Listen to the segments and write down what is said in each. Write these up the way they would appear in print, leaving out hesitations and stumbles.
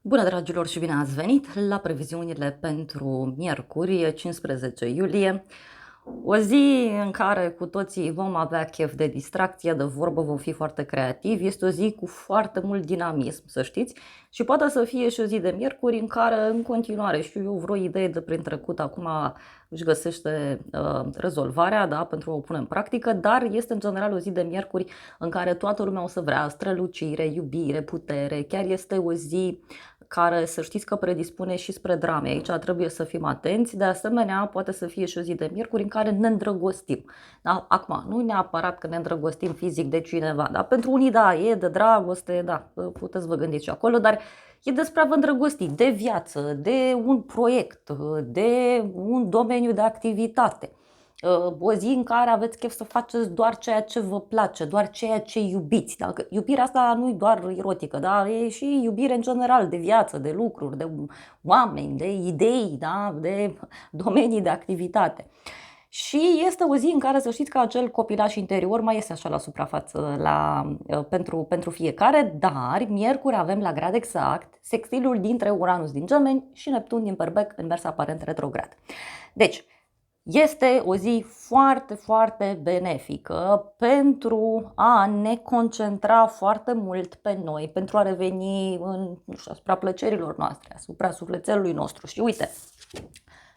Bună, dragilor, și bine ați venit la previziunile pentru miercuri, 15 iulie. O zi în care cu toții vom avea chef de distracție, de vorbă, vom fi foarte creativi. Este o zi cu foarte mult dinamism, să știți, și poate să fie și o zi de miercuri în care, în continuare, știu eu, vreo idee de prin trecut acum își găsește rezolvarea, da, pentru a o pune în practică, dar este în general o zi de miercuri în care toată lumea o să vrea strălucire, iubire, putere. Chiar este o zi care să știți că predispune și spre drame. Aici trebuie să fim atenți. De asemenea, poate să fie și o zi de miercuri în care ne îndrăgostim. Da? Acum, nu neapărat că ne îndrăgostim fizic de cineva. Da? Pentru unii, da, e de dragoste, da, puteți vă gândiți și acolo, dar e despre a vă îndrăgosti de viață, de un proiect, de un domeniu de activitate. O zi în care aveți chef să faceți doar ceea ce vă place, doar ceea ce iubiți. Da? Că iubirea asta nu e doar erotică, da? E și iubire în general, de viață, de lucruri, de oameni, de idei, da? De domenii de activitate. Și este o zi în care să știți că acel copilaș interior mai este așa la suprafață pentru fiecare, dar miercuri avem la grad exact sextilul dintre Uranus din Gemeni și Neptun din Berbec în mers aparent retrograd. Deci, este o zi foarte, foarte benefică pentru a ne concentra foarte mult pe noi, pentru a reveni asupra plăcerilor noastre, asupra sufletelului nostru. Și uite,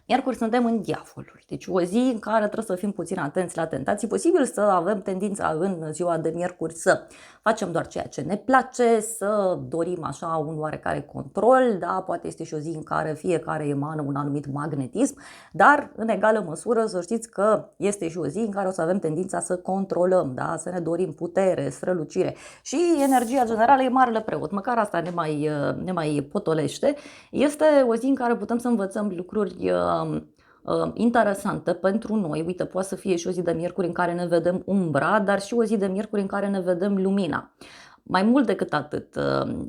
miercuri suntem în diavoluri, deci o zi în care trebuie să fim puțin atenți la tentații. Posibil să avem tendința în ziua de miercuri să facem doar ceea ce ne place, să dorim așa un oarecare control, da? Poate este și o zi în care fiecare emană un anumit magnetism, dar în egală măsură să știți că este și o zi în care o să avem tendința să controlăm, da? Să ne dorim putere, strălucire și energia generală e marele preot, măcar asta ne mai potolește. Este o zi în care putem să învățăm lucruri interesantă pentru noi. Uite, poate să fie și o zi de miercuri în care ne vedem umbra, dar și o zi de miercuri în care ne vedem lumina. Mai mult decât atât,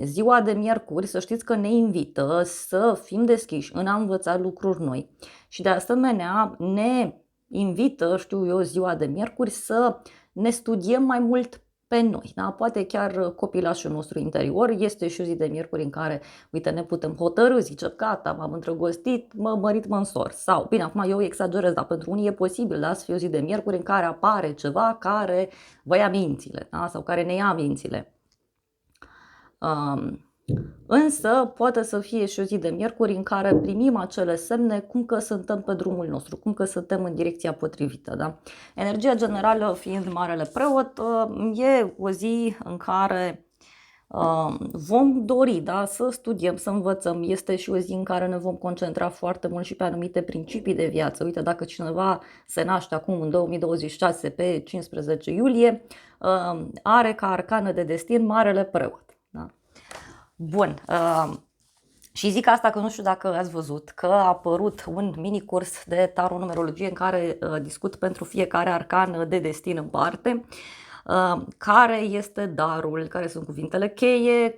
ziua de miercuri, să știți că ne invită să fim deschiși în a învăța lucruri noi și de asemenea ne invită, știu eu, ziua de miercuri să ne studiem mai mult pe noi, da? Poate chiar copilașul nostru interior. Este și o zi de miercuri în care, uite, ne putem hotărâ, zice, gata, m-am îndrăgostit, mă mărit, mă însor. Sau, bine, acum eu exagerez, dar pentru unii e posibil, da, să fie o zi de miercuri în care apare ceva care vă ia mințile, da? Sau care ne ia mințile. Însă poate să fie și o zi de miercuri în care primim acele semne cum că suntem pe drumul nostru, cum că suntem în direcția potrivită. Da? Energia generală fiind marele preot, e o zi în care vom dori, da, să studiem, să învățăm. Este și o zi în care ne vom concentra foarte mult și pe anumite principii de viață. Uite, dacă cineva se naște acum în 2026 pe 15 iulie, are ca arcană de destin marele preot. Da? Bun, și zic asta că nu știu dacă ați văzut că a apărut un mini curs de tarot numerologie în care discut pentru fiecare arcan de destin în parte, care este darul, care sunt cuvintele cheie,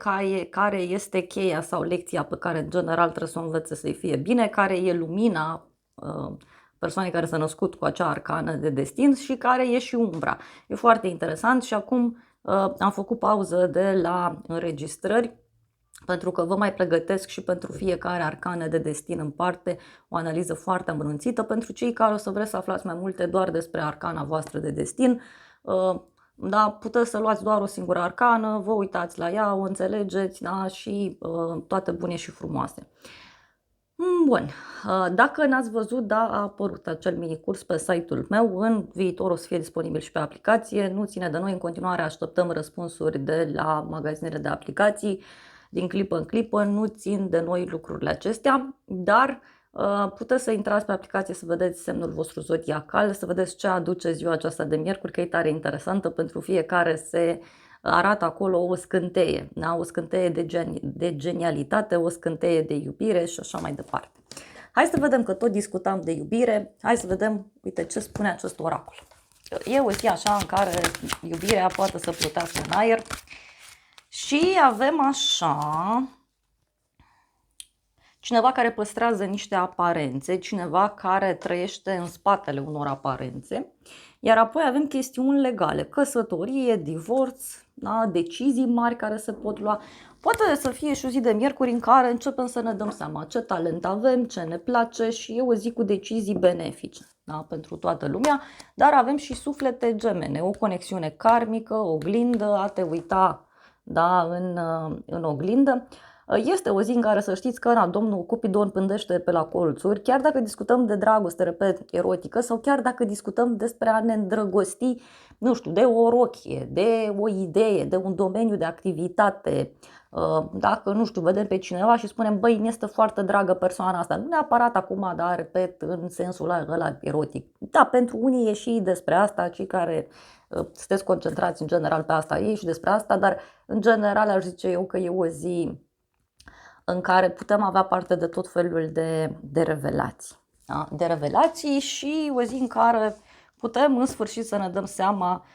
care este cheia sau lecția pe care în general trebuie să o învețe să-i fie bine, care e lumina persoanei care s-a născut cu acea arcană de destin și care e și umbra. E foarte interesant și acum am făcut pauză de la înregistrări pentru că vă mai pregătesc și pentru fiecare arcană de destin în parte o analiză foarte amănunțită. Pentru cei care o să vreți să aflați mai multe doar despre arcana voastră de destin, da, puteți să luați doar o singură arcană, vă uitați la ea, o înțelegeți, da, și toate bune și frumoase. Bun, dacă n-ați văzut, da, a apărut acel mini-curs pe site-ul meu, în viitor o să fie disponibil și pe aplicație, nu ține de noi, în continuare așteptăm răspunsuri de la magazinele de aplicații, din clipă în clipă, nu țin de noi lucrurile acestea, dar puteți să intrați pe aplicație să vedeți semnul vostru zodiacal, să vedeți ce aduce ziua aceasta de miercuri, că e tare interesantă, pentru fiecare se arată acolo o scânteie, da? O scânteie de genialitate, o scânteie de iubire și așa mai departe. Hai să vedem, că tot discutam de iubire, hai să vedem, uite ce spune acest oracol. E o zi așa în care iubirea poate să plutească în aer și avem așa cineva care păstrează niște aparențe, cineva care trăiește în spatele unor aparențe, iar apoi avem chestiuni legale, căsătorie, divorț, da? Decizii mari care se pot lua. Poate să fie și o zi de miercuri în care începem să ne dăm seama ce talent avem, ce ne place și e o zi cu decizii benefice, da? Pentru toată lumea, dar avem și suflete gemene, o conexiune karmică, o oglindă, a te uita, da? în oglindă. Este o zi în care să știți că domnul Cupidon pândește pe la colțuri, chiar dacă discutăm de dragoste, repet, erotică, sau chiar dacă discutăm despre a ne îndrăgosti, nu știu, de o rochie, de o idee, de un domeniu de activitate. Dacă, nu știu, vedem pe cineva și spunem, băi, mi-este foarte dragă persoana asta, nu neapărat acum, dar, repet, în sensul ăla erotic. Da, pentru unii e și despre asta, cei care sunteți concentrați în general pe asta, e și despre asta, dar în general aș zice eu că e o zi în care putem avea parte de tot felul de revelații. Da? De revelații și o zi în care putem în sfârșit să ne dăm seama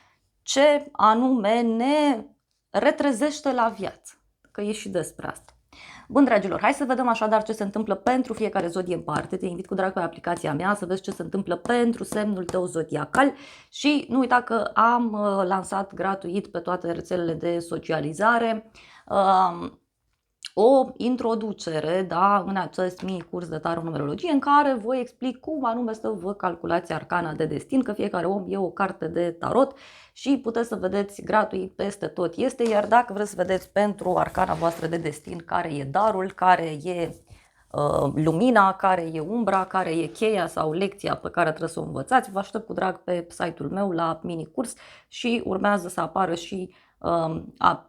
ce anume ne retrezește la viață. Că e și despre asta. Bun, dragilor, hai să vedem așadar ce se întâmplă pentru fiecare zodie în parte. Te invit cu drag pe aplicația mea să vezi ce se întâmplă pentru semnul tău zodiacal și nu uita că am lansat gratuit pe toate rețelele de socializare o introducere, da, în acest mini curs de tarot-numerologie în care vă explic cum anume să vă calculați arcana de destin, că fiecare om e o carte de tarot și puteți să vedeți gratuit peste tot este, iar dacă vreți să vedeți pentru arcana voastră de destin care e darul, care e lumina, care e umbra, care e cheia sau lecția pe care trebuie să o învățați, vă aștept cu drag pe site-ul meu la mini curs și urmează să apară și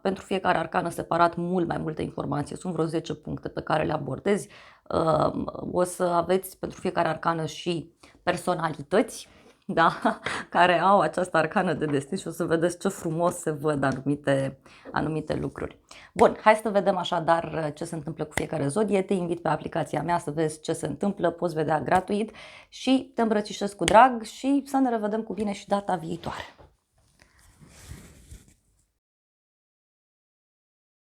pentru fiecare arcană separat mult mai multe informații. Sunt vreo 10 puncte pe care le abordez. O să aveți pentru fiecare arcană și personalități, da? Care au această arcană de destin și o să vedeți ce frumos se văd anumite lucruri. Bun, hai să vedem așadar ce se întâmplă cu fiecare zodie. Te invit pe aplicația mea să vezi ce se întâmplă, poți vedea gratuit și te îmbrățișez cu drag și să ne revedem cu bine și data viitoare.